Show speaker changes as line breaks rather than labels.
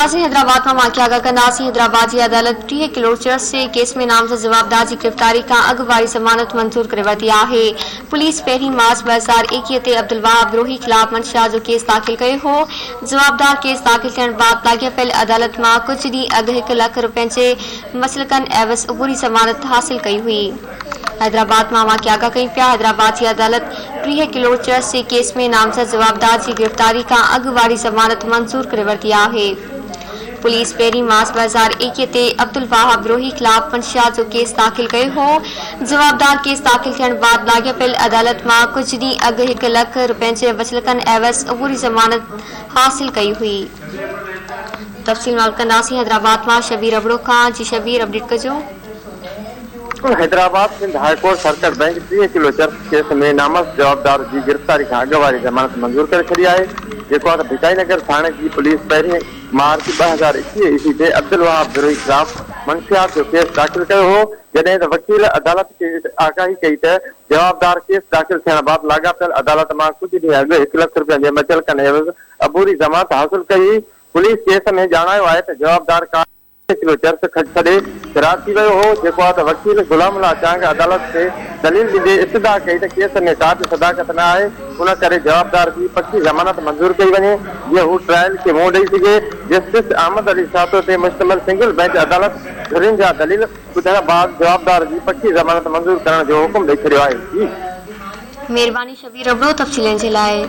हैदराबाद में वाक़िया कंदासीं। हैदराबाद की अदालत 30 किलो चर्च से केस में नामज़द जवाबदार की गिरफ़्तारी का अगवारी ज़मानत मंजूर करे वरिती आहे। पुलिस 1 मार्च 2021 ते अब्दुल वहाब विरोही खिलाफ़ मंशा जो केस दाख़िल कयो हो। जवाबदार केस दाख़िल थियण बाद लाॻापियल अदालत में कुछ ॾींहं अॻु 1 लाख रुपयनि जे मसलकन एवज़ अबूरी ज़मानत हासिल कई हुई। हैदराबाद में वाक़िया कई पिया। हैदराबाद की अदालत 30 किलो चर्च से केस में नामज़द जवाबदार की गिरफ़्तारी का अगवारी ज़मानत मंजूर करे वरिती आहे। पुलिस 1 मार्च 2021 ते अब्दुल वहाब विरोही खिलाफ़ मंशा जो केस दाख़िल कयो हो। जवाबदार केस दाख़िल थियण बाद लाॻापियल अदालत में कुछ ॾींहं अॻु 1 लाख रुपयनि जे मसलकन एवज़ अबूरी ज़मानत हासिल कई हुई। तफ़सील मालूम कंदासीं। हैदराबाद में शबीर अबड़ो खां। जी शबीर, अपडेट कजो।
Hyderabad Sindh high court circuit bench 30 kilo चर्च केस में नामज़द जवाबदार की गिरफ़्तारी का अगवारी ज़मानत मंजूर कर छड़ी है। भिटाई नगर थाने की पुलिस 1 मार्च 2021 ईस्वी से अब्दुल वहाब विरोही खिलाफ मंशियात जो केस दाख़िल किया हो। जैसे वकील अदालत के आगाही कई तो जवाबदार केस दाख़िल थियण बाद लाॻापियल अदालत में कुछ ॾींहं अॻु 1 लाख रुपये के मचलकन एवज़ अबूरी ज़मानत हासिल कई। पुलिस केस में जाणायो है तो जवाबदार का किलो चर्च छे फरार थी वो हो। वकील गुलामुल्ला चांग अदालत से दलील ॾींदे इस्तदा कई तो केस में का भी सदाकत न है। उन करे जवाबदार की पक्की ज़मानत मंजूर कई वने जीअं हू ट्रायल के मुंहुं ॾेई सघे। जस्टिस अहमद अली सातो ते मुश्तमिल सिंगल बेंच अदालत घुरिन जा दलील ॿुधण बाद जवाबदार की पक्की ज़मानत मंजूर करण जो हुकुम ॾेई छॾियो आहे।
मेहरबानी शबीर अबड़ो तफ़सीलनि जे लाइ।